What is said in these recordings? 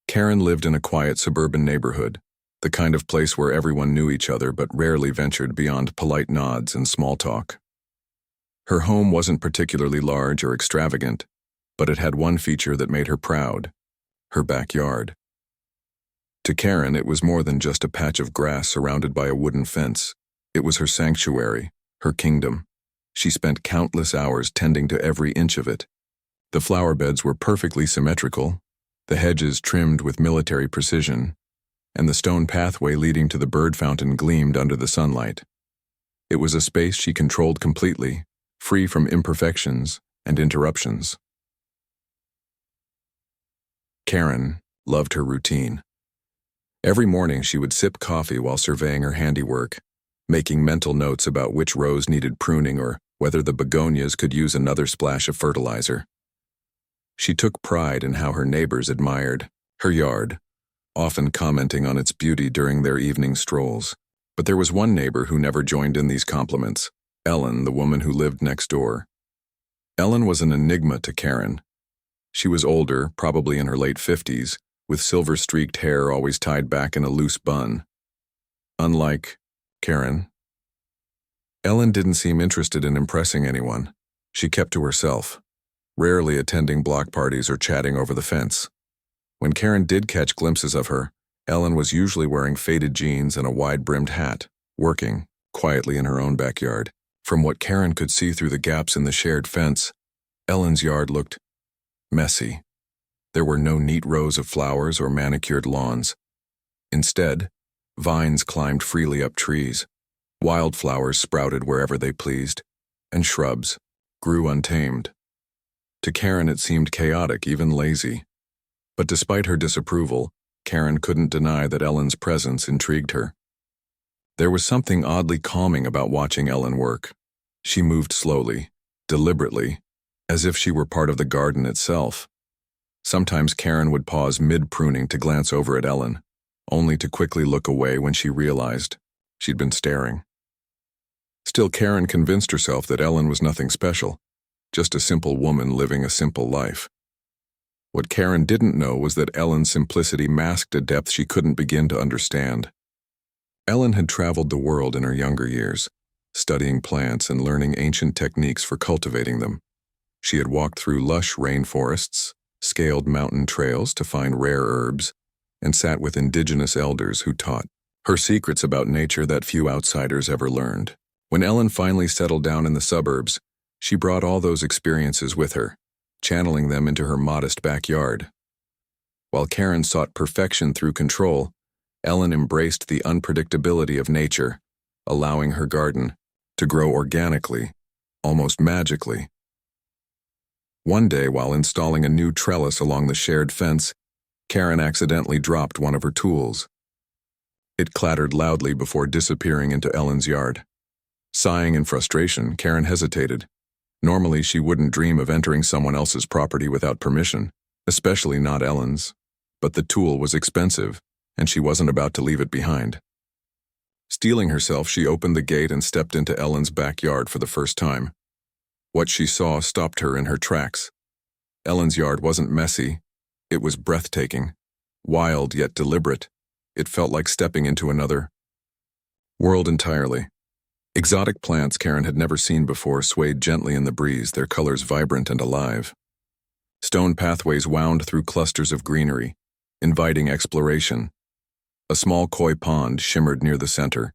Karen lived in a quiet suburban neighborhood, the kind of place where everyone knew each other but rarely ventured beyond polite nods and small talk. Her home wasn't particularly large or extravagant, but it had one feature that made her proud: her backyard. To Karen, it was more than just a patch of grass surrounded by a wooden fence. It was her sanctuary, her kingdom. She spent countless hours tending to every inch of it. The flower beds were perfectly symmetrical, the hedges trimmed with military precision, and the stone pathway leading to the bird fountain gleamed under the sunlight. It was a space she controlled completely, free from imperfections and interruptions. Karen loved her routine. Every morning she would sip coffee while surveying her handiwork, making mental notes about which rows needed pruning or whether the begonias could use another splash of fertilizer. She took pride in how her neighbors admired her yard, often commenting on its beauty during their evening strolls. But there was one neighbor who never joined in these compliments: Ellen, the woman who lived next door. Ellen was an enigma to Karen. She was older, probably in her late 50s, with silver-streaked hair always tied back in a loose bun. Unlike Karen, Ellen didn't seem interested in impressing anyone. She kept to herself, rarely attending block parties or chatting over the fence. When Karen did catch glimpses of her, Ellen was usually wearing faded jeans and a wide-brimmed hat, working quietly in her own backyard. From what Karen could see through the gaps in the shared fence, Ellen's yard looked messy. There were no neat rows of flowers or manicured lawns. Instead, vines climbed freely up trees, wildflowers sprouted wherever they pleased, and shrubs grew untamed. To Karen it seemed chaotic, even lazy. But despite her disapproval, Karen couldn't deny that Ellen's presence intrigued her. There was something oddly calming about watching Ellen work. She moved slowly, deliberately, as if she were part of the garden itself. Sometimes Karen would pause mid-pruning to glance over at Ellen, only to quickly look away when she realized she'd been staring. Still, Karen convinced herself that Ellen was nothing special, just a simple woman living a simple life. What Karen didn't know was that Ellen's simplicity masked a depth she couldn't begin to understand. Ellen had traveled the world in her younger years, studying plants and learning ancient techniques for cultivating them. She had walked through lush rainforests, scaled mountain trails to find rare herbs, and sat with indigenous elders who taught her secrets about nature that few outsiders ever learned. When Ellen finally settled down in the suburbs, she brought all those experiences with her, channeling them into her modest backyard. While Karen sought perfection through control, Ellen embraced the unpredictability of nature, allowing her garden to grow organically, almost magically. One day, while installing a new trellis along the shared fence, Karen accidentally dropped one of her tools. It clattered loudly before disappearing into Ellen's yard. Sighing in frustration, Karen hesitated. Normally, she wouldn't dream of entering someone else's property without permission, especially not Ellen's. But the tool was expensive, and she wasn't about to leave it behind. Steeling herself, she opened the gate and stepped into Ellen's backyard for the first time. What she saw stopped her in her tracks. Ellen's yard wasn't messy. It was breathtaking, wild yet deliberate. It felt like stepping into another world entirely. Exotic plants Karen had never seen before swayed gently in the breeze, their colors vibrant and alive. Stone pathways wound through clusters of greenery, inviting exploration. A small koi pond shimmered near the center,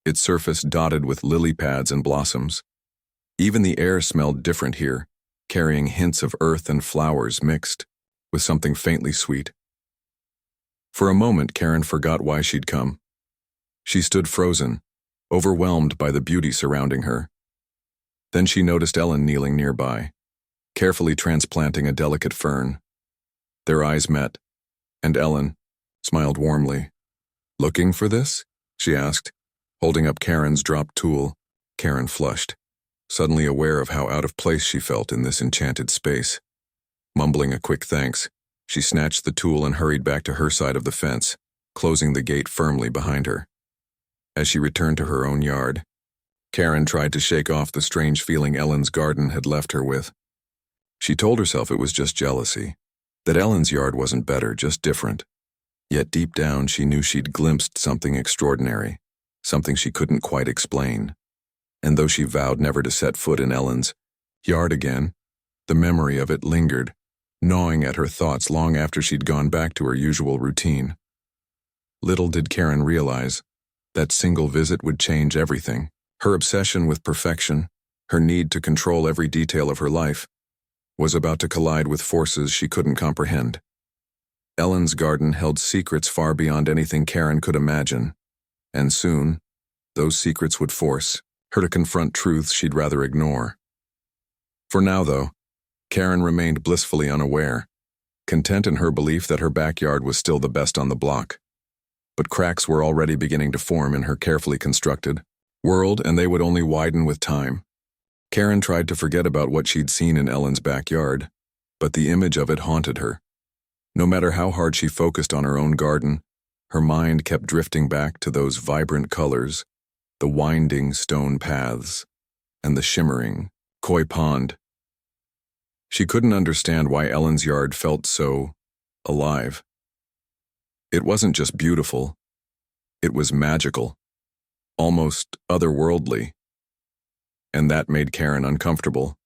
its surface dotted with lily pads and blossoms. Even the air smelled different here, carrying hints of earth and flowers mixed with something faintly sweet. For a moment, Karen forgot why she'd come. She stood frozen, overwhelmed by the beauty surrounding her. Then she noticed Ellen kneeling nearby, carefully transplanting a delicate fern. Their eyes met, and Ellen smiled warmly. "Looking for this?" she asked, holding up Karen's dropped tool. Karen flushed, suddenly aware of how out of place she felt in this enchanted space. Mumbling a quick thanks, she snatched the tool and hurried back to her side of the fence, closing the gate firmly behind her. As she returned to her own yard, Karen tried to shake off the strange feeling Ellen's garden had left her with. She told herself it was just jealousy, that Ellen's yard wasn't better, just different. Yet deep down she knew she'd glimpsed something extraordinary, something she couldn't quite explain. And though she vowed never to set foot in Ellen's yard again, the memory of it lingered, gnawing at her thoughts long after she'd gone back to her usual routine. Little did Karen realize that single visit would change everything. Her obsession with perfection, her need to control every detail of her life, was about to collide with forces she couldn't comprehend. Ellen's garden held secrets far beyond anything Karen could imagine, and soon, those secrets would force her to confront truths she'd rather ignore. For now, though, Karen remained blissfully unaware, content in her belief that her backyard was still the best on the block. But cracks were already beginning to form in her carefully constructed world, and they would only widen with time. Karen tried to forget about what she'd seen in Ellen's backyard, but the image of it haunted her. No matter how hard she focused on her own garden, her mind kept drifting back to those vibrant colors, the winding stone paths, and the shimmering koi pond. She couldn't understand why Ellen's yard felt so alive. It wasn't just beautiful, it was magical, almost otherworldly. And that made Karen uncomfortable.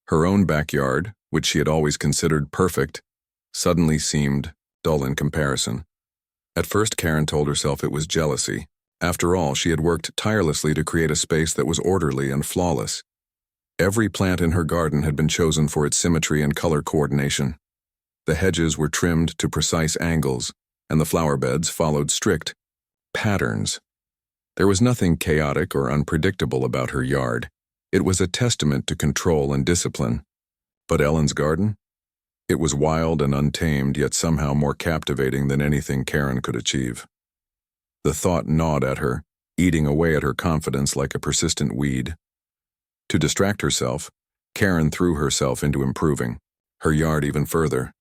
Her own backyard, which she had always considered perfect, suddenly seemed dull in comparison. At first, Karen told herself it was jealousy. After all, she had worked tirelessly to create a space that was orderly and flawless. Every plant in her garden had been chosen for its symmetry and color coordination. The hedges were trimmed to precise angles, and the flower beds followed strict patterns. There was nothing chaotic or unpredictable about her yard. It was a testament to control and discipline. But Ellen's garden? It was wild and untamed, yet somehow more captivating than anything Karen could achieve. The thought gnawed at her, eating away at her confidence like a persistent weed. To distract herself, Karen threw herself into improving her yard even further.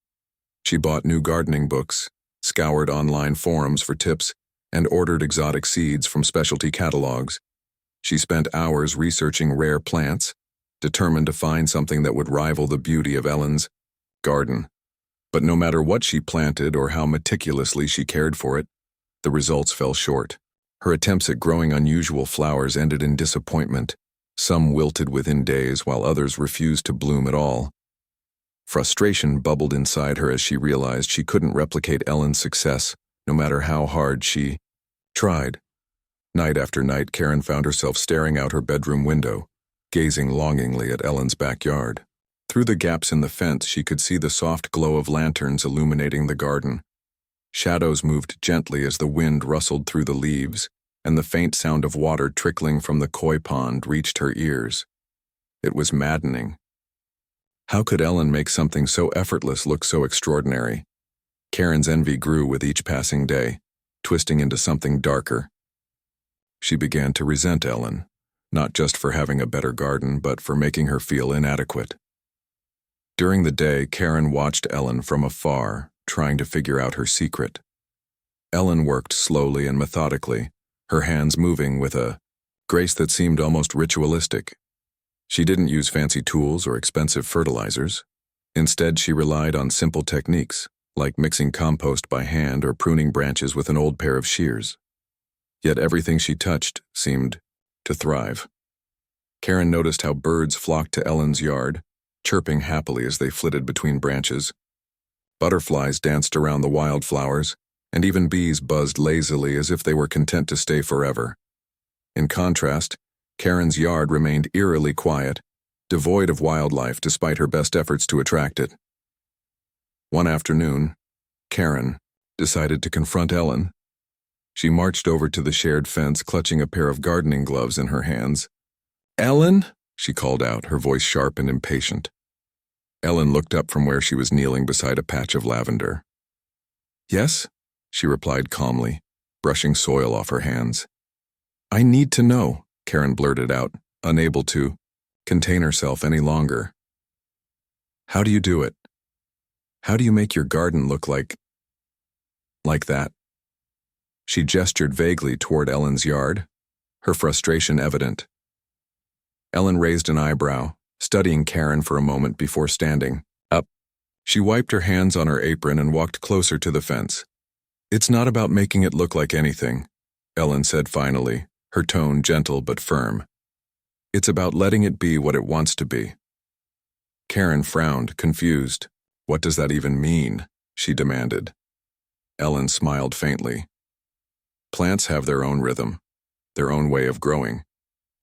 She bought new gardening books, scoured online forums for tips, and ordered exotic seeds from specialty catalogs. She spent hours researching rare plants, determined to find something that would rival the beauty of Ellen's garden. But no matter what she planted or how meticulously she cared for it, the results fell short. Her attempts at growing unusual flowers ended in disappointment. Some wilted within days, while others refused to bloom at all. Frustration bubbled inside her as she realized she couldn't replicate Ellen's success, no matter how hard she tried. Night after night, Karen found herself staring out her bedroom window, gazing longingly at Ellen's backyard. Through the gaps in the fence, she could see the soft glow of lanterns illuminating the garden. Shadows moved gently as the wind rustled through the leaves, and the faint sound of water trickling from the koi pond reached her ears. It was maddening. How could Ellen make something so effortless look so extraordinary? Karen's envy grew with each passing day, twisting into something darker. She began to resent Ellen, not just for having a better garden, but for making her feel inadequate. During the day, Karen watched Ellen from afar, trying to figure out her secret. Ellen worked slowly and methodically, her hands moving with a grace that seemed almost ritualistic. She didn't use fancy tools or expensive fertilizers. Instead, she relied on simple techniques, like mixing compost by hand or pruning branches with an old pair of shears. Yet everything she touched seemed to thrive. Karen noticed how birds flocked to Ellen's yard, chirping happily as they flitted between branches. Butterflies danced around the wildflowers, and even bees buzzed lazily as if they were content to stay forever. In contrast, Karen's yard remained eerily quiet, devoid of wildlife despite her best efforts to attract it. One afternoon, Karen decided to confront Ellen. She marched over to the shared fence, clutching a pair of gardening gloves in her hands. "Ellen?" she called out, her voice sharp and impatient. Ellen looked up from where she was kneeling beside a patch of lavender. "Yes?" she replied calmly, brushing soil off her hands. "I need to know," Karen blurted out, unable to contain herself any longer. "How do you do it? How do you make your garden look like that?" She gestured vaguely toward Ellen's yard, her frustration evident. Ellen raised an eyebrow, studying Karen for a moment before standing up. She wiped her hands on her apron and walked closer to the fence, It's not about making it look like anything, Ellen said finally, her tone gentle but firm. It's about letting it be what it wants to be. Karen frowned, confused. What does that even mean? She demanded. Ellen smiled faintly. Plants have their own rhythm, their own way of growing.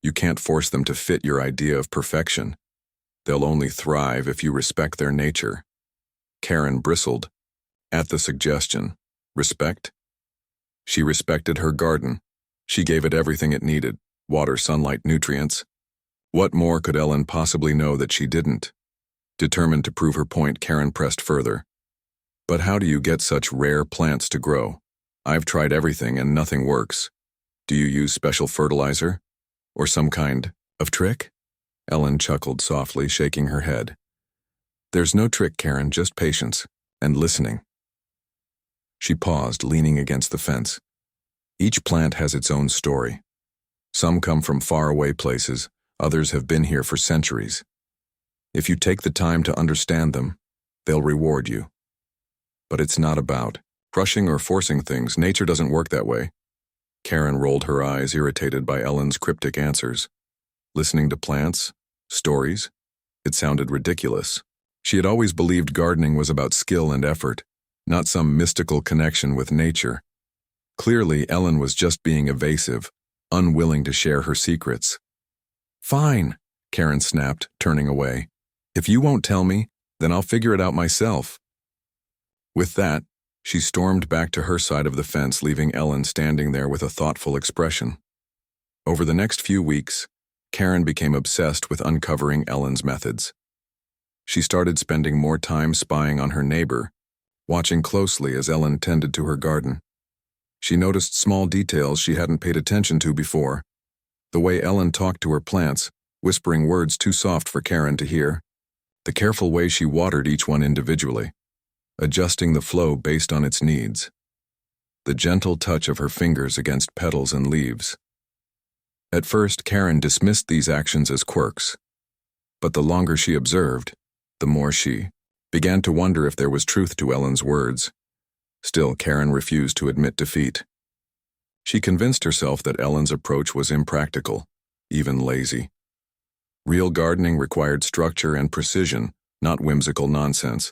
You can't force them to fit your idea of perfection. They'll only thrive if you respect their nature. Karen bristled at the suggestion. Respect? She respected her garden. She gave it everything it needed: water, sunlight, nutrients. What more could Ellen possibly know that she didn't? Determined to prove her point, Karen pressed further. But how do you get such rare plants to grow? I've tried everything and nothing works. Do you use special fertilizer? Or some kind of trick? Ellen chuckled softly, shaking her head. There's no trick, Karen, just patience and listening. She paused, leaning against the fence. Each plant has its own story. Some come from faraway places, others have been here for centuries. If you take the time to understand them, they'll reward you. But it's not about rushing or forcing things. Nature doesn't work that way. Karen rolled her eyes, irritated by Ellen's cryptic answers. Listening to plants, stories, it sounded ridiculous. She had always believed gardening was about skill and effort, not some mystical connection with nature. Clearly, Ellen was just being evasive, unwilling to share her secrets. Fine, Karen snapped, turning away. If you won't tell me, then I'll figure it out myself. With that, she stormed back to her side of the fence, leaving Ellen standing there with a thoughtful expression. Over the next few weeks, Karen became obsessed with uncovering Ellen's methods. She started spending more time spying on her neighbor, watching closely as Ellen tended to her garden. She noticed small details she hadn't paid attention to before. The way Ellen talked to her plants, whispering words too soft for Karen to hear. The careful way she watered each one individually, adjusting the flow based on its needs. The gentle touch of her fingers against petals and leaves. At first, Karen dismissed these actions as quirks. But the longer she observed, the more she began to wonder if there was truth to Ellen's words. Still, Karen refused to admit defeat. She convinced herself that Ellen's approach was impractical, even lazy. Real gardening required structure and precision, not whimsical nonsense.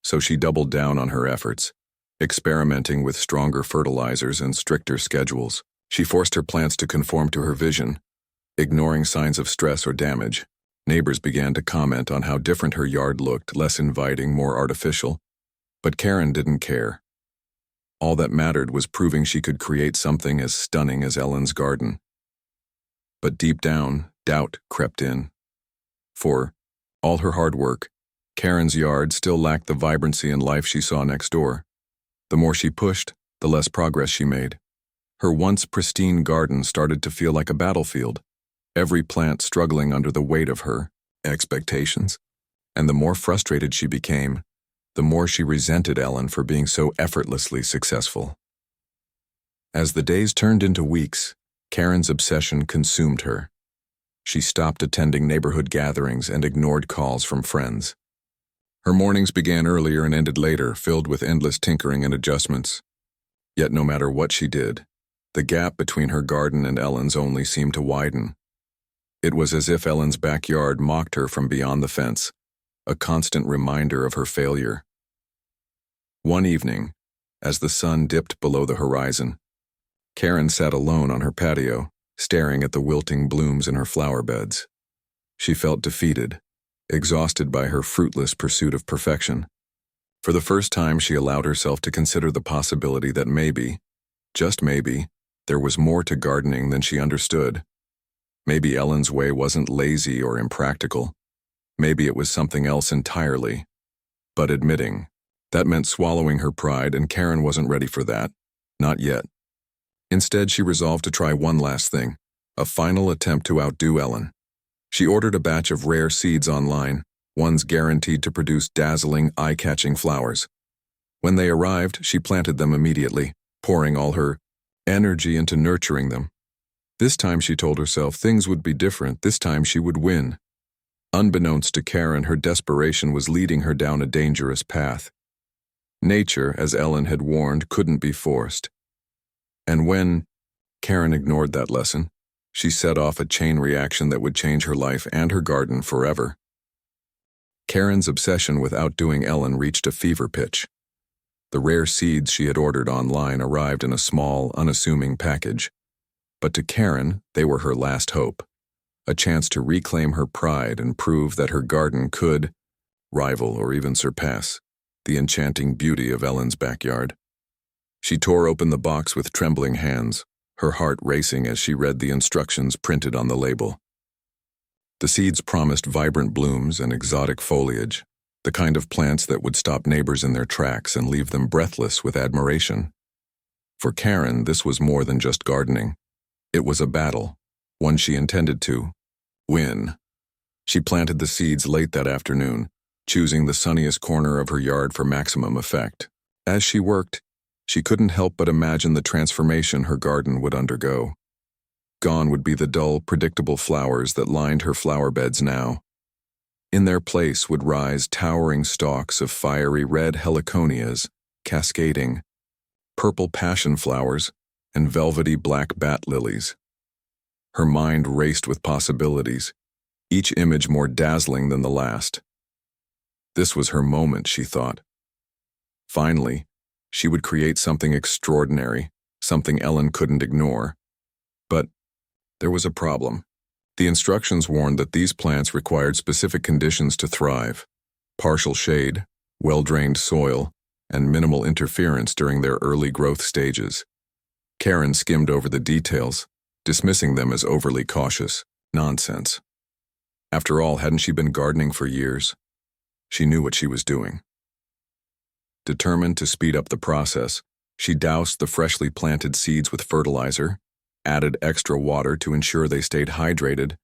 So she doubled down on her efforts, experimenting with stronger fertilizers and stricter schedules. She forced her plants to conform to her vision, ignoring signs of stress or damage. Neighbors began to comment on how different her yard looked, less inviting, more artificial. But Karen didn't care. All that mattered was proving she could create something as stunning as Ellen's garden. But deep down, doubt crept in. For all her hard work, Karen's yard still lacked the vibrancy and life she saw next door. The more she pushed, the less progress she made. Her once pristine garden started to feel like a battlefield, every plant struggling under the weight of her expectations. And the more frustrated she became, the more she resented Ellen for being so effortlessly successful. As the days turned into weeks, Karen's obsession consumed her. She stopped attending neighborhood gatherings and ignored calls from friends. Her mornings began earlier and ended later, filled with endless tinkering and adjustments. Yet no matter what she did, the gap between her garden and Ellen's only seemed to widen. It was as if Ellen's backyard mocked her from beyond the fence, a constant reminder of her failure. One evening, as the sun dipped below the horizon, Karen sat alone on her patio, staring at the wilting blooms in her flower beds. She felt defeated, exhausted by her fruitless pursuit of perfection. For the first time, she allowed herself to consider the possibility that maybe, just maybe, there was more to gardening than she understood. Maybe Ellen's way wasn't lazy or impractical. Maybe it was something else entirely. But admitting, that meant swallowing her pride, and Karen wasn't ready for that. Not yet. Instead, she resolved to try one last thing, a final attempt to outdo Ellen. She ordered a batch of rare seeds online, ones guaranteed to produce dazzling, eye-catching flowers. When they arrived, she planted them immediately, pouring all her energy into nurturing them. This time, she told herself, things would be different. This time she would win. Unbeknownst to Karen, her desperation was leading her down a dangerous path. Nature, as Ellen had warned, couldn't be forced. And when Karen ignored that lesson, she set off a chain reaction that would change her life and her garden forever. Karen's obsession with outdoing Ellen reached a fever pitch. The rare seeds she had ordered online arrived in a small, unassuming package. But to Karen, they were her last hope, a chance to reclaim her pride and prove that her garden could rival or even surpass the enchanting beauty of Ellen's backyard. She tore open the box with trembling hands, her heart racing as she read the instructions printed on the label. The seeds promised vibrant blooms and exotic foliage, the kind of plants that would stop neighbors in their tracks and leave them breathless with admiration. For Karen, this was more than just gardening. It was a battle, one she intended to win. She planted the seeds late that afternoon, choosing the sunniest corner of her yard for maximum effect. As she worked, she couldn't help but imagine the transformation her garden would undergo. Gone would be the dull, predictable flowers that lined her flower beds now. In their place would rise towering stalks of fiery red heliconias, cascading, purple passion flowers, and velvety black bat lilies. Her mind raced with possibilities, each image more dazzling than the last. This was her moment, she thought. Finally, she would create something extraordinary, something Ellen couldn't ignore. But there was a problem. The instructions warned that these plants required specific conditions to thrive: partial shade, well-drained soil, and minimal interference during their early growth stages. Karen skimmed over the details, dismissing them as overly cautious nonsense. After all, hadn't she been gardening for years? She knew what she was doing. Determined to speed up the process, she doused the freshly planted seeds with fertilizer, added extra water to ensure they stayed hydrated,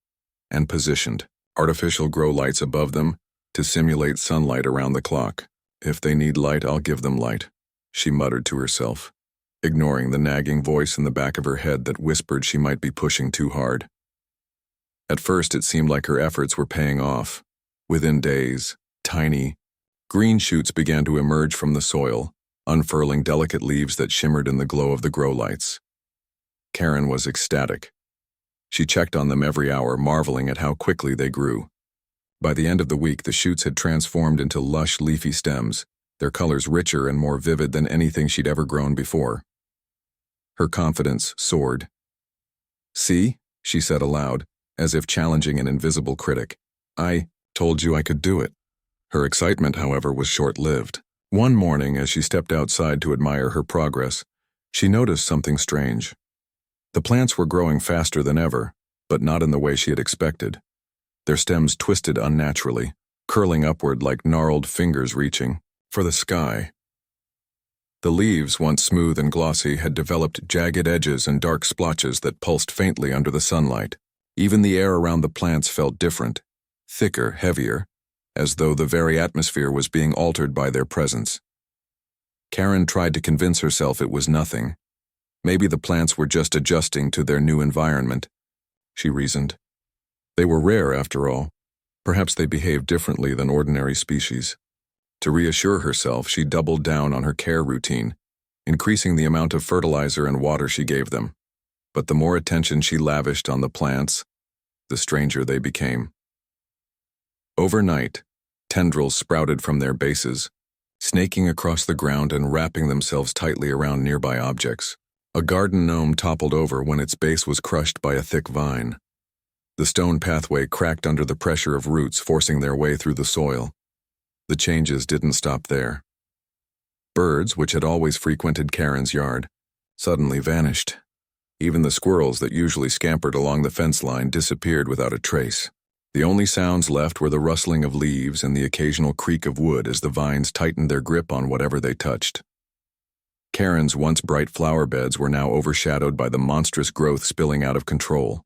and positioned artificial grow lights above them to simulate sunlight around the clock. "If they need light, I'll give them light," she muttered to herself, ignoring the nagging voice in the back of her head that whispered she might be pushing too hard. At first, it seemed like her efforts were paying off. Within days, tiny, green shoots began to emerge from the soil, unfurling delicate leaves that shimmered in the glow of the grow lights. Karen was ecstatic. She checked on them every hour, marveling at how quickly they grew. By the end of the week, the shoots had transformed into lush, leafy stems, their colors richer and more vivid than anything she'd ever grown before. Her confidence soared. "See," she said aloud, as if challenging an invisible critic. "I told you I could do it." Her excitement, however, was short-lived. One morning, as she stepped outside to admire her progress, she noticed something strange. The plants were growing faster than ever, but not in the way she had expected. Their stems twisted unnaturally, curling upward like gnarled fingers reaching for the sky. The leaves, once smooth and glossy, had developed jagged edges and dark splotches that pulsed faintly under the sunlight. Even the air around the plants felt different, thicker, heavier, as though the very atmosphere was being altered by their presence. Karen tried to convince herself it was nothing. Maybe the plants were just adjusting to their new environment, she reasoned. They were rare, after all. Perhaps they behaved differently than ordinary species. To reassure herself, she doubled down on her care routine, increasing the amount of fertilizer and water she gave them. But the more attention she lavished on the plants, the stranger they became. Overnight, tendrils sprouted from their bases, snaking across the ground and wrapping themselves tightly around nearby objects. A garden gnome toppled over when its base was crushed by a thick vine. The stone pathway cracked under the pressure of roots forcing their way through the soil. The changes didn't stop there. Birds, which had always frequented Karen's yard, suddenly vanished. Even the squirrels that usually scampered along the fence line disappeared without a trace. The only sounds left were the rustling of leaves and the occasional creak of wood as the vines tightened their grip on whatever they touched. Karen's once bright flower beds were now overshadowed by the monstrous growth spilling out of control.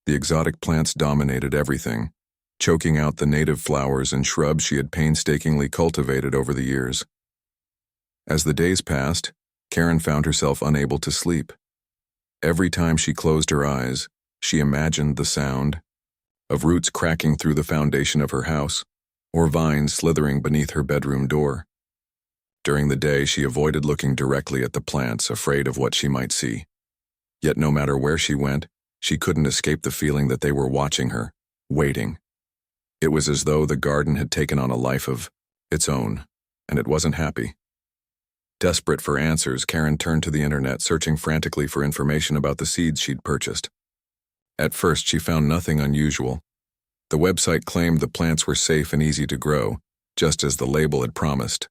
The exotic plants dominated everything, choking out the native flowers and shrubs she had painstakingly cultivated over the years. As the days passed, Karen found herself unable to sleep. Every time she closed her eyes, she imagined the sound of roots cracking through the foundation of her house, or vines slithering beneath her bedroom door. During the day, she avoided looking directly at the plants, afraid of what she might see. Yet no matter where she went, she couldn't escape the feeling that they were watching her, waiting. It was as though the garden had taken on a life of its own, and it wasn't happy. Desperate for answers, Karen turned to the internet, searching frantically for information about the seeds she'd purchased. At first, she found nothing unusual. The website claimed the plants were safe and easy to grow, just as the label had promised.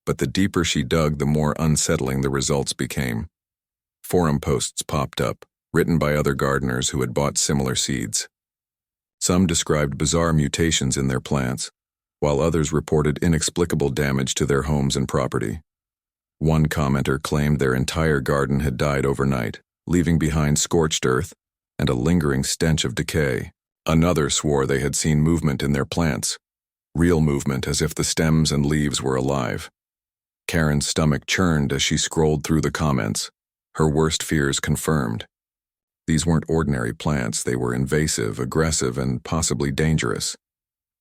But the deeper she dug, the more unsettling the results became. Forum posts popped up, written by other gardeners who had bought similar seeds. Some described bizarre mutations in their plants, while others reported inexplicable damage to their homes and property. One commenter claimed their entire garden had died overnight, leaving behind scorched earth and a lingering stench of decay. Another swore they had seen movement in their plants, real movement, as if the stems and leaves were alive. Karen's stomach churned as she scrolled through the comments, her worst fears confirmed. These weren't ordinary plants, they were invasive, aggressive, and possibly dangerous.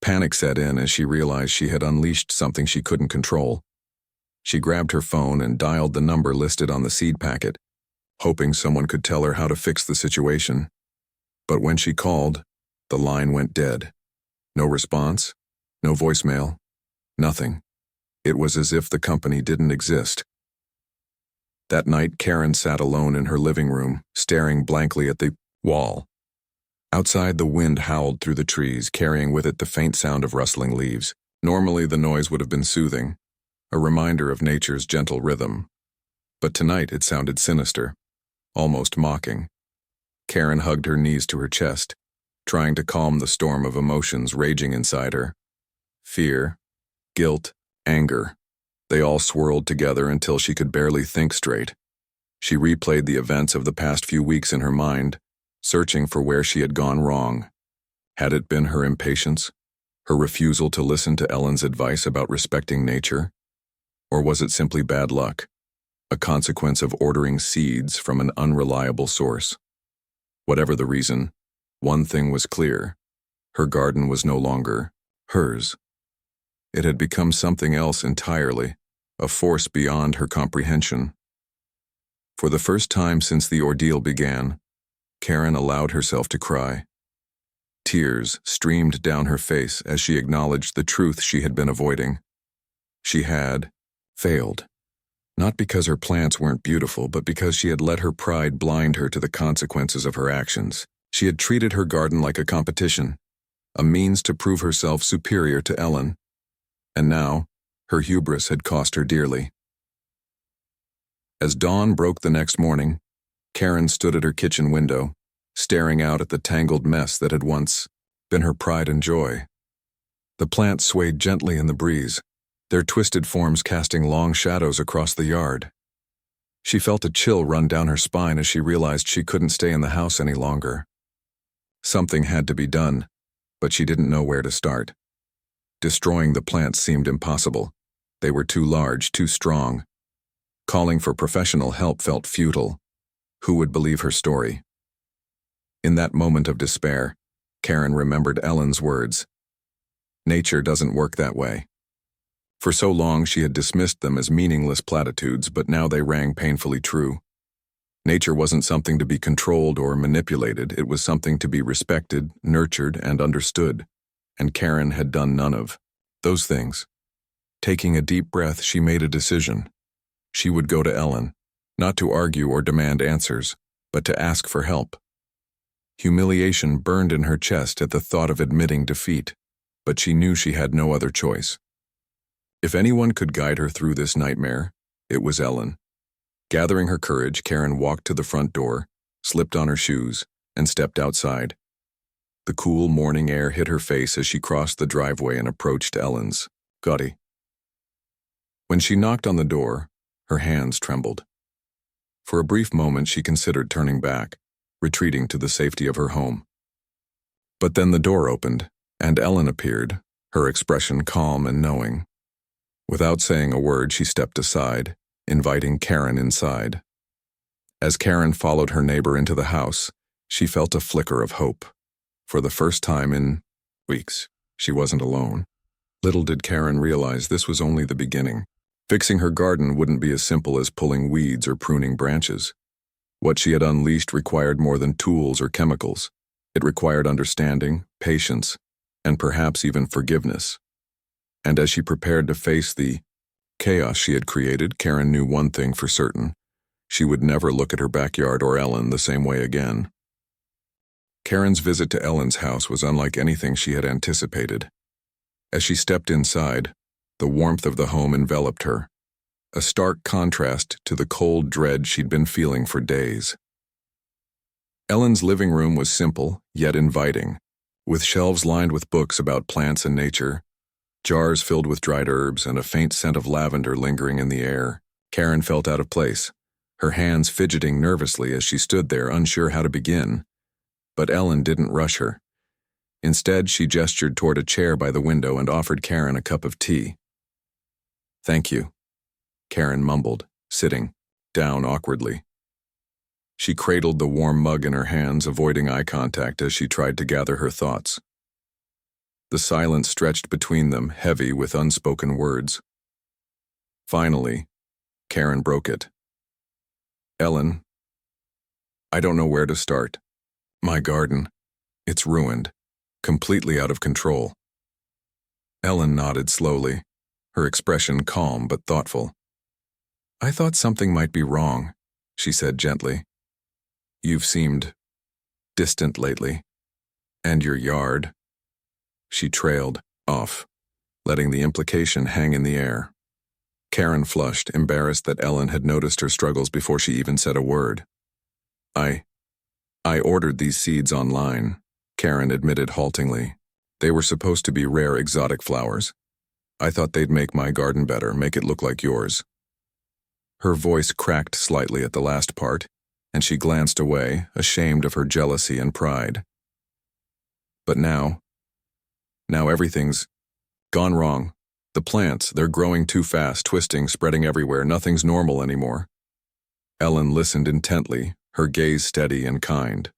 Panic set in as she realized she had unleashed something she couldn't control. She grabbed her phone and dialed the number listed on the seed packet, hoping someone could tell her how to fix the situation. But when she called, the line went dead. No response, no voicemail, nothing. It was as if the company didn't exist. That night, Karen sat alone in her living room, staring blankly at the wall. Outside, the wind howled through the trees, carrying with it the faint sound of rustling leaves. Normally, the noise would have been soothing, a reminder of nature's gentle rhythm. But tonight, it sounded sinister, almost mocking. Karen hugged her knees to her chest, trying to calm the storm of emotions raging inside her. Fear, guilt, anger. They all swirled together until she could barely think straight. She replayed the events of the past few weeks in her mind, searching for where she had gone wrong. Had it been her impatience, her refusal to listen to Ellen's advice about respecting nature? Or was it simply bad luck, a consequence of ordering seeds from an unreliable source? Whatever the reason, one thing was clear. Her garden was no longer hers. It had become something else entirely, a force beyond her comprehension. For the first time since the ordeal began, Karen allowed herself to cry. Tears streamed down her face as she acknowledged the truth she had been avoiding. She had failed, not because her plants weren't beautiful, but because she had let her pride blind her to the consequences of her actions. She had treated her garden like a competition, a means to prove herself superior to Ellen. And now, her hubris had cost her dearly. As dawn broke the next morning, Karen stood at her kitchen window, staring out at the tangled mess that had once been her pride and joy. The plants swayed gently in the breeze, their twisted forms casting long shadows across the yard. She felt a chill run down her spine as she realized she couldn't stay in the house any longer. Something had to be done, but she didn't know where to start. Destroying the plants seemed impossible. They were too large, too strong. Calling for professional help felt futile. Who would believe her story? In that moment of despair, Karen remembered Ellen's words. Nature doesn't work that way. For so long she had dismissed them as meaningless platitudes, but now they rang painfully true. Nature wasn't something to be controlled or manipulated, it was something to be respected, nurtured, and understood. And Karen had done none of those things. Taking a deep breath, she made a decision. She would go to Ellen, not to argue or demand answers, but to ask for help. Humiliation burned in her chest at the thought of admitting defeat, but she knew she had no other choice. If anyone could guide her through this nightmare, it was Ellen. Gathering her courage, Karen walked to the front door, slipped on her shoes, and stepped outside. The cool morning air hit her face as she crossed the driveway and approached Ellen's. Gotti. When she knocked on the door, her hands trembled. For a brief moment she considered turning back, retreating to the safety of her home. But then the door opened, and Ellen appeared, her expression calm and knowing. Without saying a word, she stepped aside, inviting Karen inside. As Karen followed her neighbor into the house, she felt a flicker of hope. For the first time in weeks, she wasn't alone. Little did Karen realize this was only the beginning. Fixing her garden wouldn't be as simple as pulling weeds or pruning branches. What she had unleashed required more than tools or chemicals. It required understanding, patience, and perhaps even forgiveness. And as she prepared to face the chaos she had created, Karen knew one thing for certain. She would never look at her backyard or Ellen the same way again. Karen's visit to Ellen's house was unlike anything she had anticipated. As she stepped inside, the warmth of the home enveloped her, a stark contrast to the cold dread she'd been feeling for days. Ellen's living room was simple, yet inviting, with shelves lined with books about plants and nature, jars filled with dried herbs, and a faint scent of lavender lingering in the air. Karen felt out of place, her hands fidgeting nervously as she stood there, unsure how to begin. But Ellen didn't rush her. Instead, she gestured toward a chair by the window and offered Karen a cup of tea. "Thank you," Karen mumbled, sitting down awkwardly. She cradled the warm mug in her hands, avoiding eye contact as she tried to gather her thoughts. The silence stretched between them, heavy with unspoken words. Finally, Karen broke it. "Ellen, I don't know where to start. My garden, it's ruined, completely out of control." Ellen nodded slowly, her expression calm but thoughtful. "I thought something might be wrong," she said gently. "You've seemed distant lately. And your yard." She trailed off, letting the implication hang in the air. Karen flushed, embarrassed that Ellen had noticed her struggles before she even said a word. I ordered these seeds online," Karen admitted haltingly. "They were supposed to be rare exotic flowers. I thought they'd make my garden better, make it look like yours." Her voice cracked slightly at the last part, and she glanced away, ashamed of her jealousy and pride. "But now everything's gone wrong. The plants, they're growing too fast, twisting, spreading everywhere. Nothing's normal anymore." Ellen listened intently, her gaze steady and kind.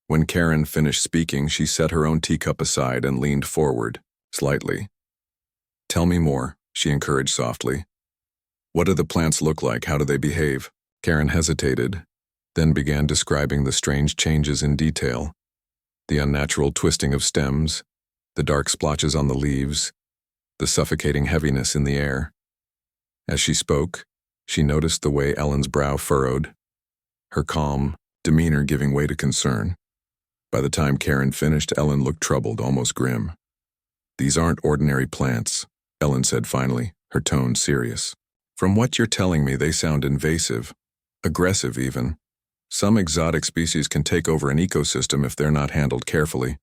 When Karen finished speaking, she set her own teacup aside and leaned forward, slightly. "Tell me more," she encouraged softly. "What do the plants look like? How do they behave?" Karen hesitated, then began describing the strange changes in detail. The unnatural twisting of stems, the dark splotches on the leaves, the suffocating heaviness in the air. As she spoke, she noticed the way Ellen's brow furrowed, her calm demeanor giving way to concern. By the time Karen finished, Ellen looked troubled, almost grim. "These aren't ordinary plants," Ellen said finally, her tone serious. "From what you're telling me, they sound invasive, aggressive even. Some exotic species can take over an ecosystem if they're not handled carefully,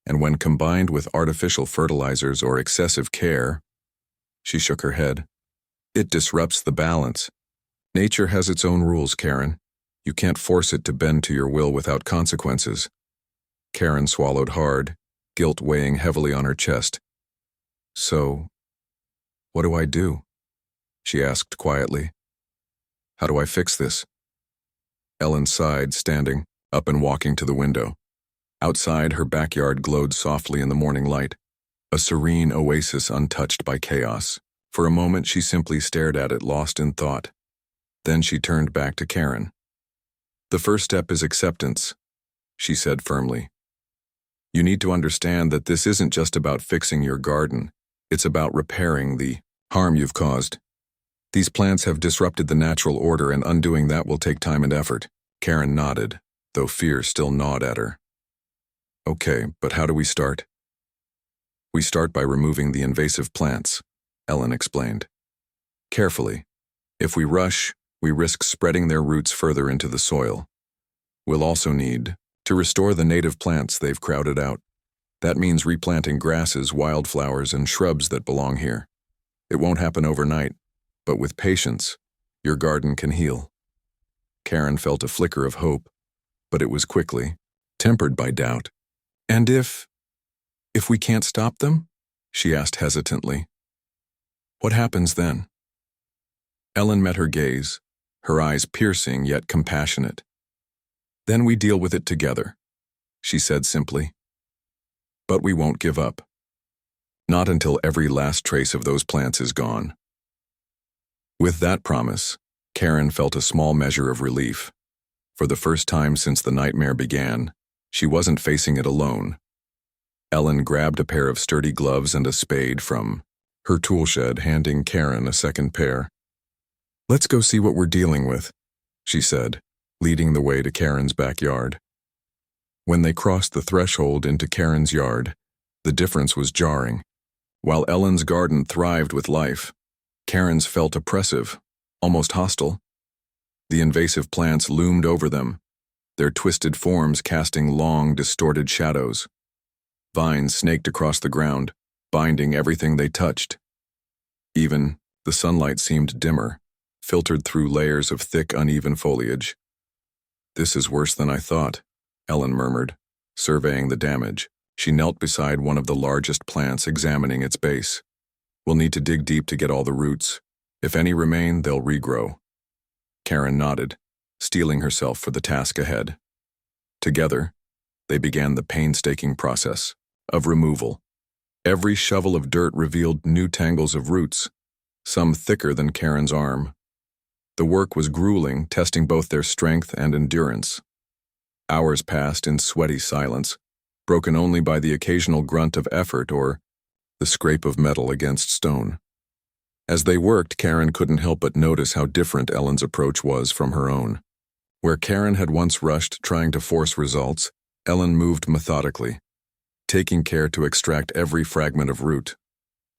and when combined with artificial fertilizers or excessive care," she shook her head, "it disrupts the balance. Nature has its own rules, Karen. You can't force it to bend to your will without consequences." Karen swallowed hard, guilt weighing heavily on her chest. "So, what do I do?" she asked quietly. "How do I fix this?" Ellen sighed, standing up and walking to the window. Outside, her backyard glowed softly in the morning light, a serene oasis untouched by chaos. For a moment, she simply stared at it, lost in thought. Then she turned back to Karen. "The first step is acceptance," she said firmly. "You need to understand that this isn't just about fixing your garden. It's about repairing the harm you've caused. These plants have disrupted the natural order, and undoing that will take time and effort." Karen nodded, though fear still gnawed at her. "Okay, but how do we start?" "We start by removing the invasive plants," Ellen explained. "Carefully. If we rush, we risk spreading their roots further into the soil. We'll also need to restore the native plants they've crowded out. That means replanting grasses, wildflowers, and shrubs that belong here. It won't happen overnight, but with patience, your garden can heal." Karen felt a flicker of hope, but it was quickly tempered by doubt. "And if we can't stop them?" she asked hesitantly. "What happens then?" Ellen met her gaze, her eyes piercing yet compassionate. "Then we deal with it together," she said simply. "But we won't give up. Not until every last trace of those plants is gone." With that promise, Karen felt a small measure of relief. For the first time since the nightmare began, she wasn't facing it alone. Ellen grabbed a pair of sturdy gloves and a spade from her tool shed, handing Karen a second pair. "Let's go see what we're dealing with," she said, leading the way to Karen's backyard. When they crossed the threshold into Karen's yard, the difference was jarring. While Ellen's garden thrived with life, Karen's felt oppressive, almost hostile. The invasive plants loomed over them, their twisted forms casting long, distorted shadows. Vines snaked across the ground, binding everything they touched. Even the sunlight seemed dimmer, filtered through layers of thick, uneven foliage. "This is worse than I thought," Ellen murmured, surveying the damage. She knelt beside one of the largest plants, examining its base. "We'll need to dig deep to get all the roots. If any remain, they'll regrow." Karen nodded, steeling herself for the task ahead. Together, they began the painstaking process of removal. Every shovel of dirt revealed new tangles of roots, some thicker than Karen's arm. The work was grueling, testing both their strength and endurance. Hours passed in sweaty silence, broken only by the occasional grunt of effort or the scrape of metal against stone. As they worked, Karen couldn't help but notice how different Ellen's approach was from her own. Where Karen had once rushed, trying to force results, Ellen moved methodically, taking care to extract every fragment of root.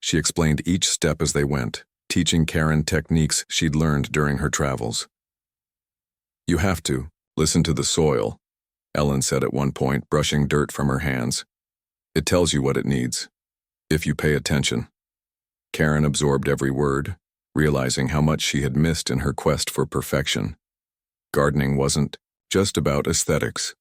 She explained each step as they went, teaching Karen techniques she'd learned during her travels. "You have to listen to the soil," Ellen said at one point, brushing dirt from her hands. "It tells you what it needs, if you pay attention." Karen absorbed every word, realizing how much she had missed in her quest for perfection. Gardening wasn't just about aesthetics.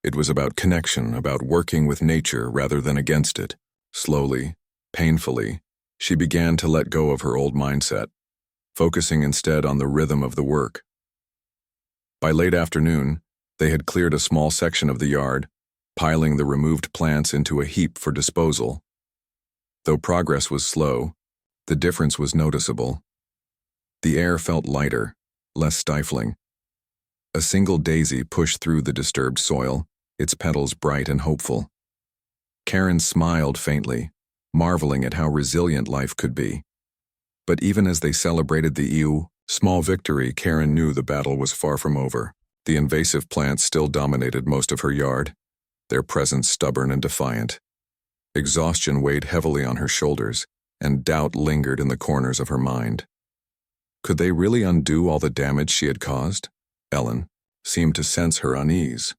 It was about connection, about working with nature rather than against it. Slowly, painfully, she began to let go of her old mindset, focusing instead on the rhythm of the work. By late afternoon, they had cleared a small section of the yard, piling the removed plants into a heap for disposal. Though progress was slow, the difference was noticeable. The air felt lighter, less stifling. A single daisy pushed through the disturbed soil, its petals bright and hopeful. Karen smiled faintly, marveling at how resilient life could be. But even as they celebrated the small victory, Karen knew the battle was far from over. The invasive plants still dominated most of her yard, their presence stubborn and defiant. Exhaustion weighed heavily on her shoulders, and doubt lingered in the corners of her mind. Could they really undo all the damage she had caused? Ellen seemed to sense her unease.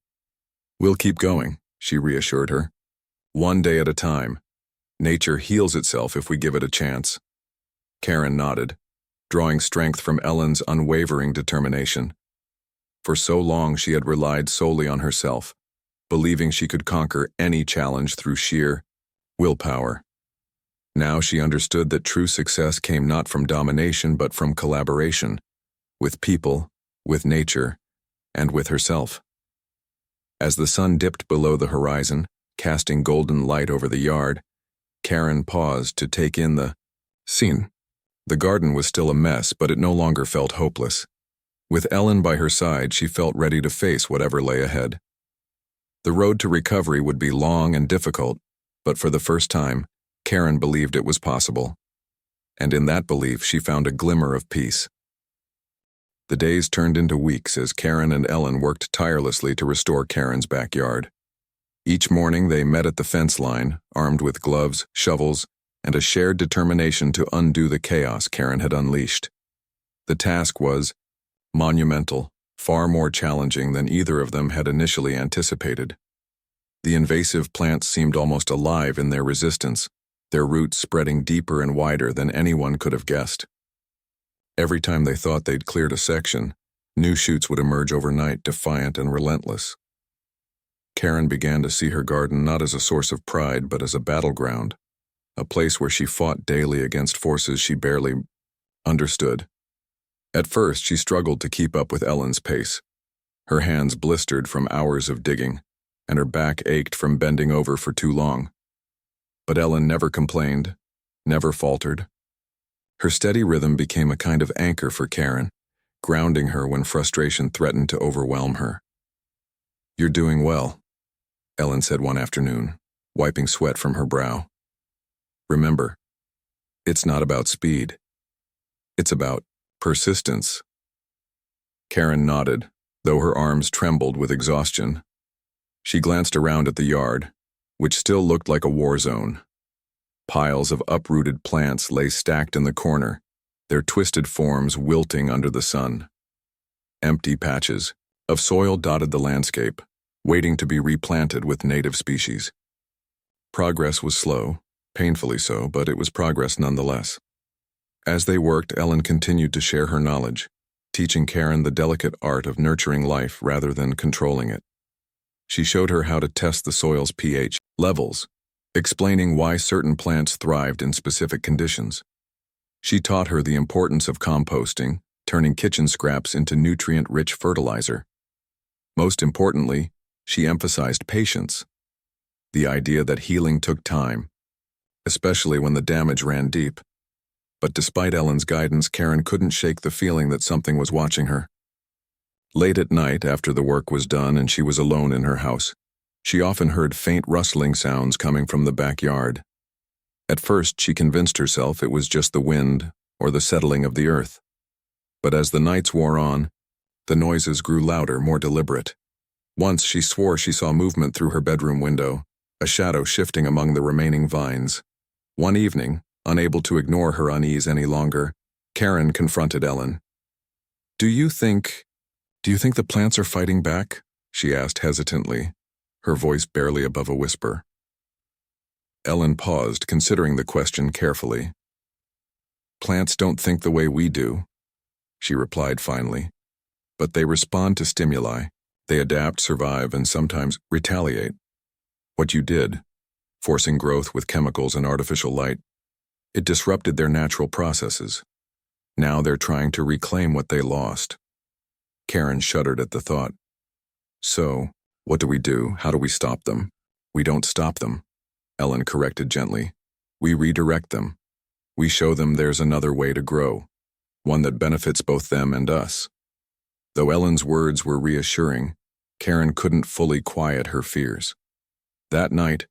"We'll keep going," she reassured her. "One day at a time. Nature heals itself if we give it a chance." Karen nodded, drawing strength from Ellen's unwavering determination. For so long she had relied solely on herself, believing she could conquer any challenge through sheer willpower. Now she understood that true success came not from domination but from collaboration, with people, with nature, and with herself. As the sun dipped below the horizon, casting golden light over the yard, Karen paused to take in the scene. The garden was still a mess, but it no longer felt hopeless. With Ellen by her side, she felt ready to face whatever lay ahead. The road to recovery would be long and difficult, but for the first time, Karen believed it was possible. And in that belief, she found a glimmer of peace. The days turned into weeks as Karen and Ellen worked tirelessly to restore Karen's backyard. Each morning they met at the fence line, armed with gloves, shovels, and a shared determination to undo the chaos Karen had unleashed. The task was monumental, far more challenging than either of them had initially anticipated. The invasive plants seemed almost alive in their resistance, their roots spreading deeper and wider than anyone could have guessed. Every time they thought they'd cleared a section, new shoots would emerge overnight, defiant and relentless. Karen began to see her garden not as a source of pride but as a battleground, a place where she fought daily against forces she barely understood. At first, she struggled to keep up with Ellen's pace. Her hands blistered from hours of digging, and her back ached from bending over for too long. But Ellen never complained, never faltered. Her steady rhythm became a kind of anchor for Karen, grounding her when frustration threatened to overwhelm her. "You're doing well," Ellen said one afternoon, wiping sweat from her brow. "Remember, it's not about speed. It's about persistence." Karen nodded, though her arms trembled with exhaustion. She glanced around at the yard, which still looked like a war zone. Piles of uprooted plants lay stacked in the corner, their twisted forms wilting under the sun. Empty patches of soil dotted the landscape, waiting to be replanted with native species. Progress was slow, painfully so, but it was progress nonetheless. As they worked, Ellen continued to share her knowledge, teaching Karen the delicate art of nurturing life rather than controlling it. She showed her how to test the soil's pH levels, explaining why certain plants thrived in specific conditions. She taught her the importance of composting, turning kitchen scraps into nutrient-rich fertilizer. Most importantly, she emphasized patience, the idea that healing took time, especially when the damage ran deep. But despite Ellen's guidance, Karen couldn't shake the feeling that something was watching her. Late at night, after the work was done and she was alone in her house, she often heard faint rustling sounds coming from the backyard. At first, she convinced herself it was just the wind or the settling of the earth. But as the nights wore on, the noises grew louder, more deliberate. Once she swore she saw movement through her bedroom window, a shadow shifting among the remaining vines. One evening, unable to ignore her unease any longer, Karen confronted Ellen. Do you think the plants are fighting back?" she asked hesitantly, her voice barely above a whisper. Ellen paused, considering the question carefully. "Plants don't think the way we do," she replied finally. "But they respond to stimuli. They adapt, survive, and sometimes retaliate. What you did, forcing growth with chemicals and artificial light, it disrupted their natural processes. Now they're trying to reclaim what they lost." Karen shuddered at the thought. "So, what do we do? How do we stop them?" "We don't stop them," Ellen corrected gently. "We redirect them. We show them there's another way to grow, one that benefits both them and us." Though Ellen's words were reassuring, Karen couldn't fully quiet her fears. That night,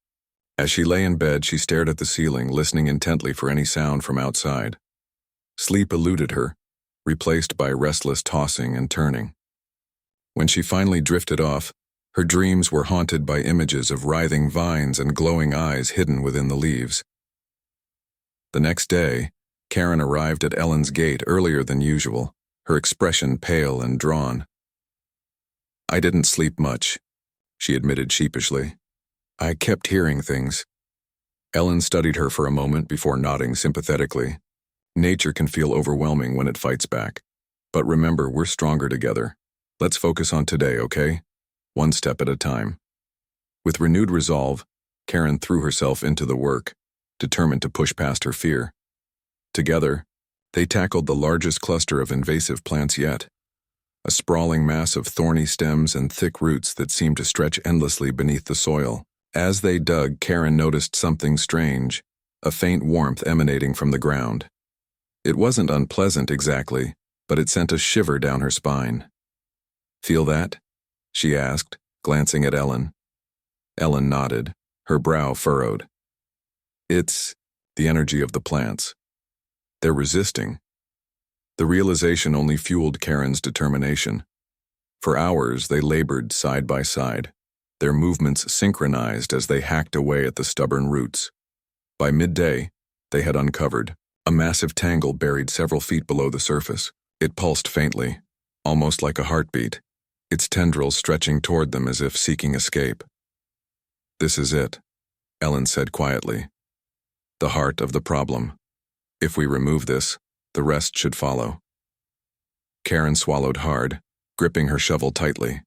as she lay in bed, she stared at the ceiling, listening intently for any sound from outside. Sleep eluded her, replaced by restless tossing and turning. When she finally drifted off, her dreams were haunted by images of writhing vines and glowing eyes hidden within the leaves. The next day, Karen arrived at Ellen's gate earlier than usual, her expression pale and drawn. "I didn't sleep much," she admitted sheepishly. "I kept hearing things." Ellen studied her for a moment before nodding sympathetically. "Nature can feel overwhelming when it fights back. But remember, we're stronger together. Let's focus on today, okay? One step at a time." With renewed resolve, Karen threw herself into the work, determined to push past her fear. Together, they tackled the largest cluster of invasive plants yet, a sprawling mass of thorny stems and thick roots that seemed to stretch endlessly beneath the soil. As they dug, Karen noticed something strange, a faint warmth emanating from the ground. It wasn't unpleasant exactly, but it sent a shiver down her spine. "Feel that?" she asked, glancing at Ellen. Ellen nodded, her brow furrowed. "It's the energy of the plants. They're resisting." The realization only fueled Karen's determination. For hours, they labored side by side, their movements synchronized as they hacked away at the stubborn roots. By midday, they had uncovered a massive tangle buried several feet below the surface. It pulsed faintly, almost like a heartbeat, its tendrils stretching toward them as if seeking escape. "This is it," Ellen said quietly. "The heart of the problem. If we remove this, the rest should follow." Karen swallowed hard, gripping her shovel tightly.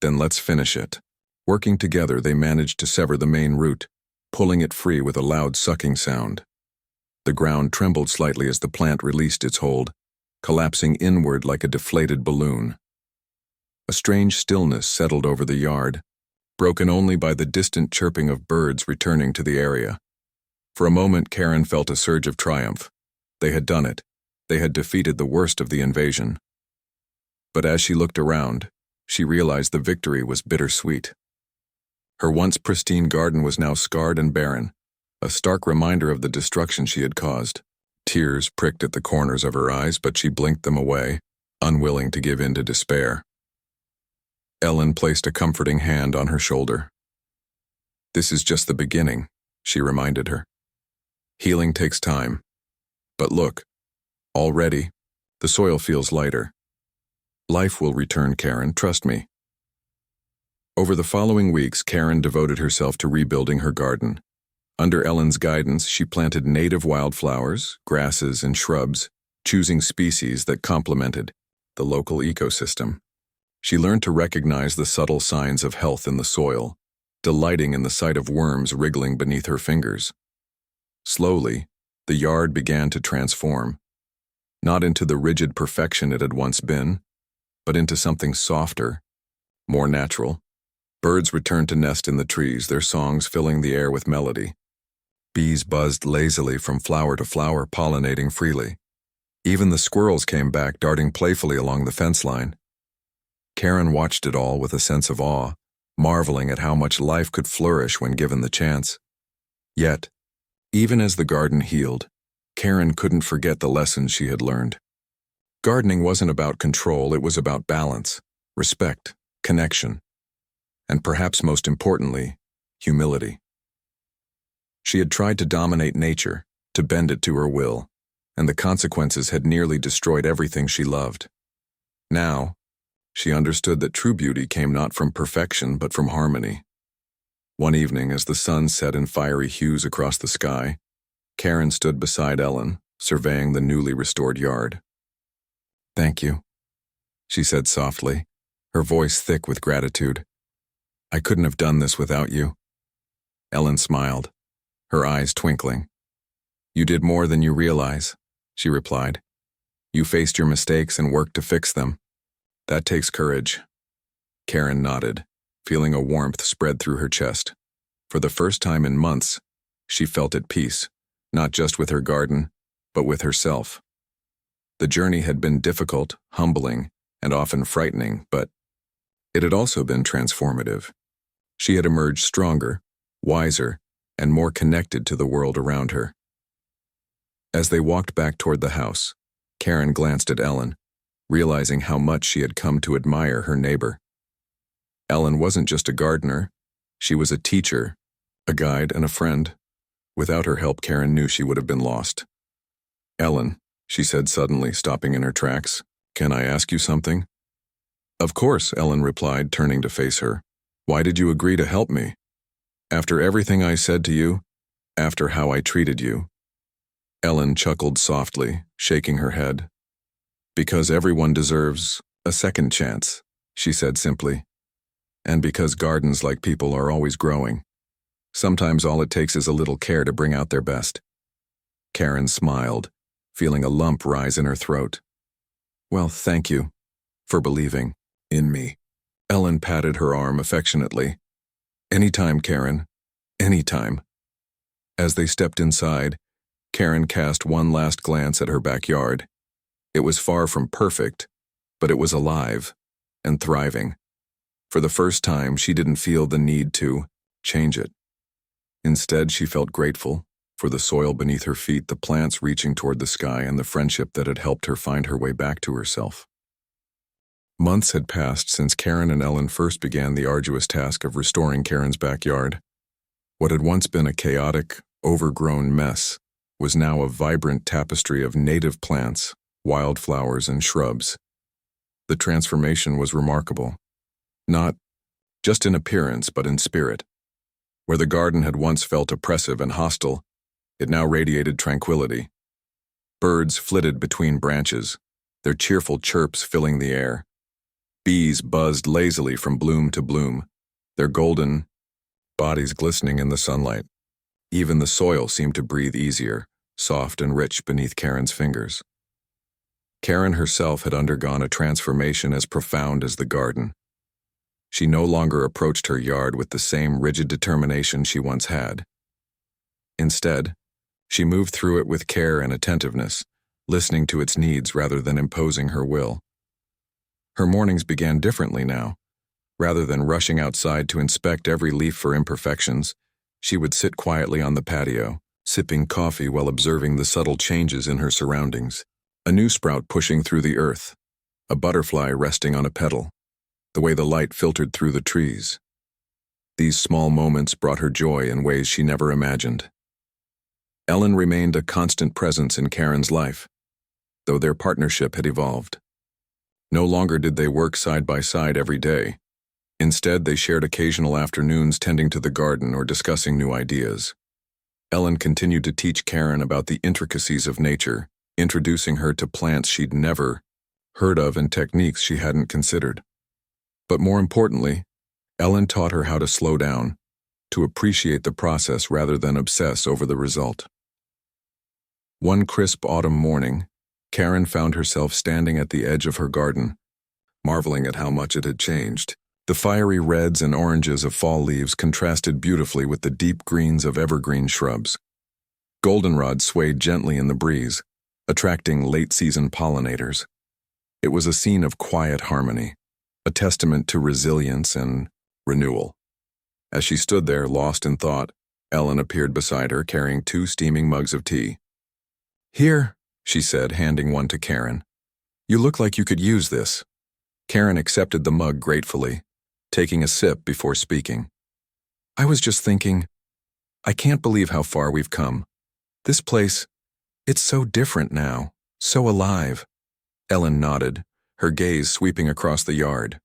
"Then let's finish it." Working together, they managed to sever the main root, pulling it free with a loud sucking sound. The ground trembled slightly as the plant released its hold, collapsing inward like a deflated balloon. A strange stillness settled over the yard, broken only by the distant chirping of birds returning to the area. For a moment, Karen felt a surge of triumph. They had done it. They had defeated the worst of the invasion. But as she looked around, she realized the victory was bittersweet. Her once pristine garden was now scarred and barren, a stark reminder of the destruction she had caused. Tears pricked at the corners of her eyes, but she blinked them away, unwilling to give in to despair. Ellen placed a comforting hand on her shoulder. "This is just the beginning," she reminded her. "Healing takes time. But look, already, the soil feels lighter. Life will return, Karen, trust me." Over the following weeks, Karen devoted herself to rebuilding her garden. Under Ellen's guidance, she planted native wildflowers, grasses, and shrubs, choosing species that complemented the local ecosystem. She learned to recognize the subtle signs of health in the soil, delighting in the sight of worms wriggling beneath her fingers. Slowly, the yard began to transform, not into the rigid perfection it had once been, but into something softer, more natural. Birds returned to nest in the trees, their songs filling the air with melody. Bees buzzed lazily from flower to flower, pollinating freely. Even the squirrels came back, darting playfully along the fence line. Karen watched it all with a sense of awe, marveling at how much life could flourish when given the chance. Yet, even as the garden healed, Karen couldn't forget the lessons she had learned. Gardening wasn't about control, it was about balance, respect, connection, and perhaps most importantly, humility. She had tried to dominate nature, to bend it to her will, and the consequences had nearly destroyed everything she loved. Now, she understood that true beauty came not from perfection but from harmony. One evening, as the sun set in fiery hues across the sky, Karen stood beside Ellen, surveying the newly restored yard. "Thank you," she said softly, her voice thick with gratitude. "I couldn't have done this without you." Ellen smiled, her eyes twinkling. "You did more than you realize," she replied. "You faced your mistakes and worked to fix them. That takes courage." Karen nodded, feeling a warmth spread through her chest. For the first time in months, she felt at peace, not just with her garden, but with herself. The journey had been difficult, humbling, and often frightening, but it had also been transformative. She had emerged stronger, wiser, and more connected to the world around her. As they walked back toward the house, Karen glanced at Ellen, realizing how much she had come to admire her neighbor. Ellen wasn't just a gardener, she was a teacher, a guide, and a friend. Without her help, Karen knew she would have been lost. "Ellen," she said suddenly, stopping in her tracks, "can I ask you something?" "Of course," Ellen replied, turning to face her. "Why did you agree to help me? After everything I said to you, after how I treated you?" Ellen chuckled softly, shaking her head. "Because everyone deserves a second chance," she said simply. "And because gardens, like people, are always growing. Sometimes all it takes is a little care to bring out their best." Karen smiled, feeling a lump rise in her throat. "Well, thank you for believing in me." Ellen patted her arm affectionately. "Anytime, Karen. Anytime." As they stepped inside, Karen cast one last glance at her backyard. It was far from perfect, but it was alive and thriving. For the first time, she didn't feel the need to change it. Instead, she felt grateful for the soil beneath her feet, the plants reaching toward the sky, and the friendship that had helped her find her way back to herself. Months had passed since Karen and Ellen first began the arduous task of restoring Karen's backyard. What had once been a chaotic, overgrown mess was now a vibrant tapestry of native plants, wildflowers, and shrubs. The transformation was remarkable, not just in appearance but in spirit. Where the garden had once felt oppressive and hostile, it now radiated tranquility. Birds flitted between branches, their cheerful chirps filling the air. Bees buzzed lazily from bloom to bloom, their golden bodies glistening in the sunlight. Even the soil seemed to breathe easier, soft and rich beneath Karen's fingers. Karen herself had undergone a transformation as profound as the garden. She no longer approached her yard with the same rigid determination she once had. Instead, She moved through it with care and attentiveness, listening to its needs rather than imposing her will. Her mornings began differently now. Rather than rushing outside to inspect every leaf for imperfections, she would sit quietly on the patio, sipping coffee while observing the subtle changes in her surroundings. A new sprout pushing through the earth, a butterfly resting on a petal, the way the light filtered through the trees. These small moments brought her joy in ways she never imagined. Ellen remained a constant presence in Karen's life, though their partnership had evolved. No longer did they work side by side every day. Instead, they shared occasional afternoons tending to the garden or discussing new ideas. Ellen continued to teach Karen about the intricacies of nature, introducing her to plants she'd never heard of and techniques she hadn't considered. But more importantly, Ellen taught her how to slow down, to appreciate the process rather than obsess over the result. One crisp autumn morning, Karen found herself standing at the edge of her garden, marveling at how much it had changed. The fiery reds and oranges of fall leaves contrasted beautifully with the deep greens of evergreen shrubs. Goldenrod swayed gently in the breeze, attracting late-season pollinators. It was a scene of quiet harmony, a testament to resilience and renewal. As she stood there, lost in thought, Ellen appeared beside her, carrying 2 steaming mugs of tea. "Here," she said, handing one to Karen. "You look like you could use this." Karen accepted the mug gratefully, taking a sip before speaking. "I was just thinking, I can't believe how far we've come. This place, it's so different now, so alive." Ellen nodded, her gaze sweeping across the yard.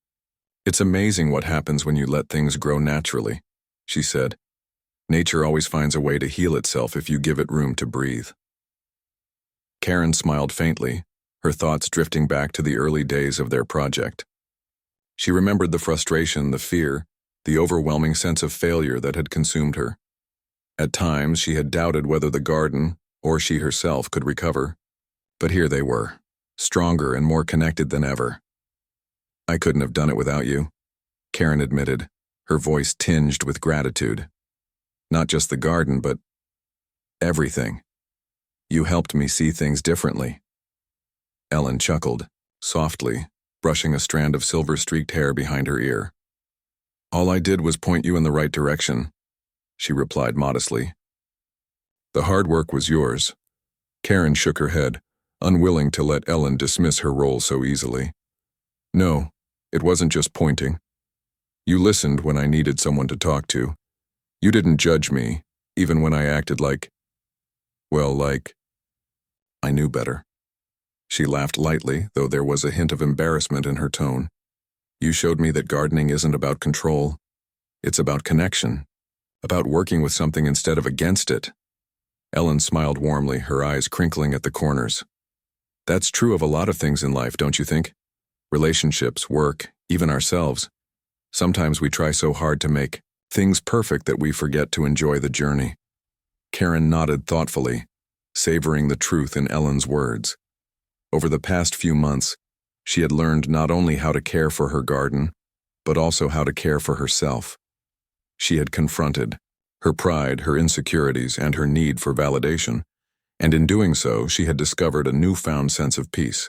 "It's amazing what happens when you let things grow naturally," she said. "Nature always finds a way to heal itself if you give it room to breathe." Karen smiled faintly, her thoughts drifting back to the early days of their project. She remembered the frustration, the fear, the overwhelming sense of failure that had consumed her. At times, she had doubted whether the garden, or she herself, could recover. But here they were, stronger and more connected than ever. "I couldn't have done it without you," Karen admitted, her voice tinged with gratitude. "Not just the garden, but everything. You helped me see things differently." Ellen chuckled, softly, brushing a strand of silver-streaked hair behind her ear. "All I did was point you in the right direction," she replied modestly. "The hard work was yours." Karen shook her head, unwilling to let Ellen dismiss her role so easily. "No, it wasn't just pointing. You listened when I needed someone to talk to. You didn't judge me, even when I acted like I knew better." She laughed lightly, though there was a hint of embarrassment in her tone. "You showed me that gardening isn't about control. It's about connection, about working with something instead of against it." Ellen smiled warmly, her eyes crinkling at the corners. "That's true of a lot of things in life, don't you think? Relationships, work, even ourselves. Sometimes we try so hard to make things perfect that we forget to enjoy the journey." Karen nodded thoughtfully, savoring the truth in Ellen's words. Over the past few months, she had learned not only how to care for her garden, but also how to care for herself. She had confronted her pride, her insecurities, and her need for validation, and in doing so, she had discovered a newfound sense of peace.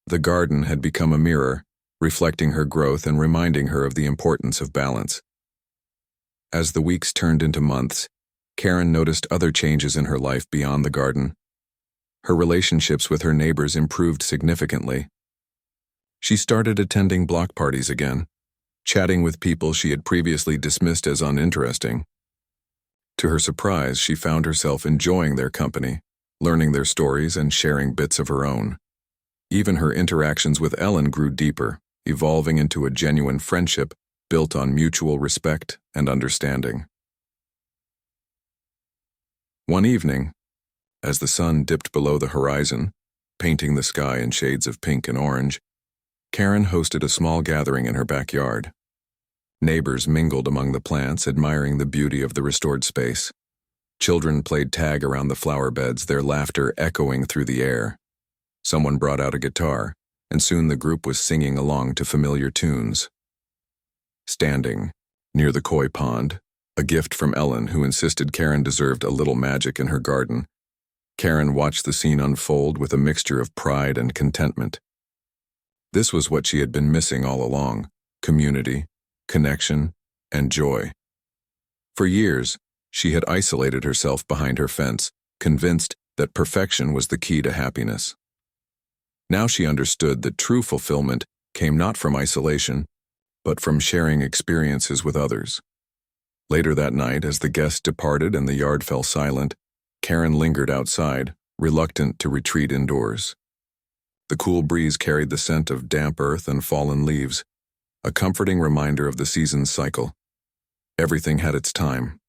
The garden had become a mirror, reflecting her growth and reminding her of the importance of balance. As the weeks turned into months, Karen noticed other changes in her life beyond the garden. Her relationships with her neighbors improved significantly. She started attending block parties again, chatting with people she had previously dismissed as uninteresting. To her surprise, she found herself enjoying their company, learning their stories and sharing bits of her own. Even her interactions with Ellen grew deeper, evolving into a genuine friendship built on mutual respect and understanding. One evening, as the sun dipped below the horizon, painting the sky in shades of pink and orange, Karen hosted a small gathering in her backyard. Neighbors mingled among the plants, admiring the beauty of the restored space. Children played tag around the flower beds, their laughter echoing through the air. Someone brought out a guitar, and soon the group was singing along to familiar tunes. Standing near the koi pond, a gift from Ellen, who insisted Karen deserved a little magic in her garden. Karen watched the scene unfold with a mixture of pride and contentment. This was what she had been missing all along: community, connection, and joy. For years, she had isolated herself behind her fence, convinced that perfection was the key to happiness. Now she understood that true fulfillment came not from isolation, but from sharing experiences with others. Later that night, as the guests departed and the yard fell silent, Karen lingered outside, reluctant to retreat indoors. The cool breeze carried the scent of damp earth and fallen leaves, a comforting reminder of the season's cycle. Everything had its time: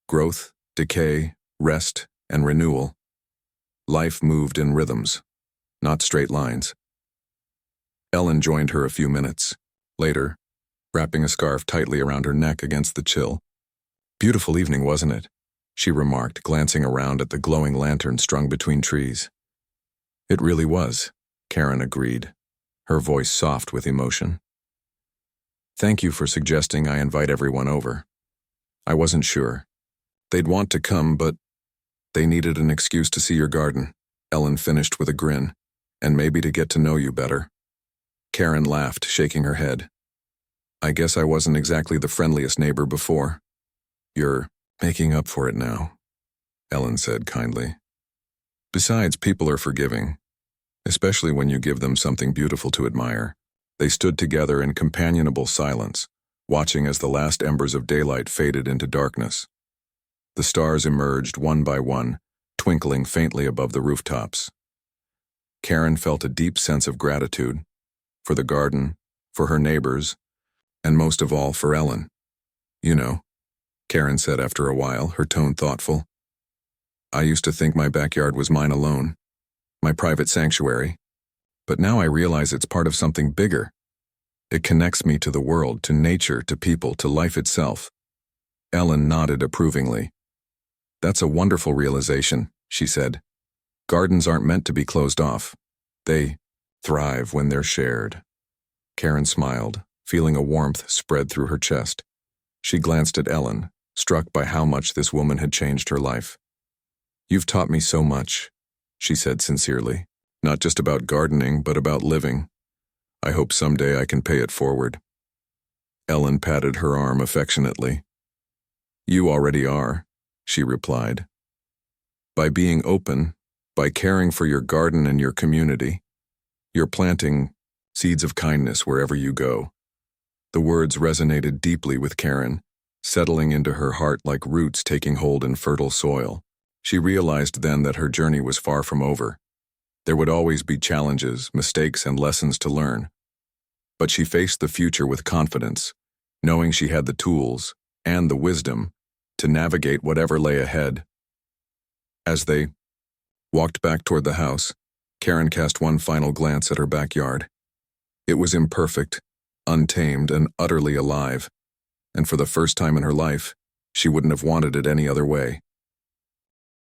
growth, decay, rest, and renewal. Life moved in rhythms, not straight lines. Ellen joined her a few minutes later, wrapping a scarf tightly around her neck against the chill. "Beautiful evening, wasn't it?" she remarked, glancing around at the glowing lantern strung between trees. "It really was," Karen agreed, her voice soft with emotion. "Thank you for suggesting I invite everyone over. I wasn't sure. They'd want to come, but they needed an excuse to see your garden," Ellen finished with a grin, "and maybe to get to know you better." Karen laughed, shaking her head. "I guess I wasn't exactly the friendliest neighbor before." "You're making up for it now," Ellen said kindly. "Besides, people are forgiving, especially when you give them something beautiful to admire." They stood together in companionable silence, watching as the last embers of daylight faded into darkness. The stars emerged one by one, twinkling faintly above the rooftops. Karen felt a deep sense of gratitude for the garden, for her neighbors, and most of all for Ellen. "You know," Karen said after a while, her tone thoughtful, "I used to think my backyard was mine alone, my private sanctuary. But now I realize it's part of something bigger. It connects me to the world, to nature, to people, to life itself." Ellen nodded approvingly. "That's a wonderful realization," she said. "Gardens aren't meant to be closed off. They thrive when they're shared." Karen smiled, feeling a warmth spread through her chest. She glanced at Ellen, struck by how much this woman had changed her life. "You've taught me so much," she said sincerely. "Not just about gardening, but about living. I hope someday I can pay it forward." Ellen patted her arm affectionately. "You already are," she replied. "By being open, by caring for your garden and your community, you're planting seeds of kindness wherever you go." The words resonated deeply with Karen, settling into her heart like roots taking hold in fertile soil. She realized then that her journey was far from over. There would always be challenges, mistakes, and lessons to learn. But she faced the future with confidence, knowing she had the tools and the wisdom to navigate whatever lay ahead. As they walked back toward the house, Karen cast one final glance at her backyard. It was imperfect, untamed, and utterly alive, and for the first time in her life, she wouldn't have wanted it any other way.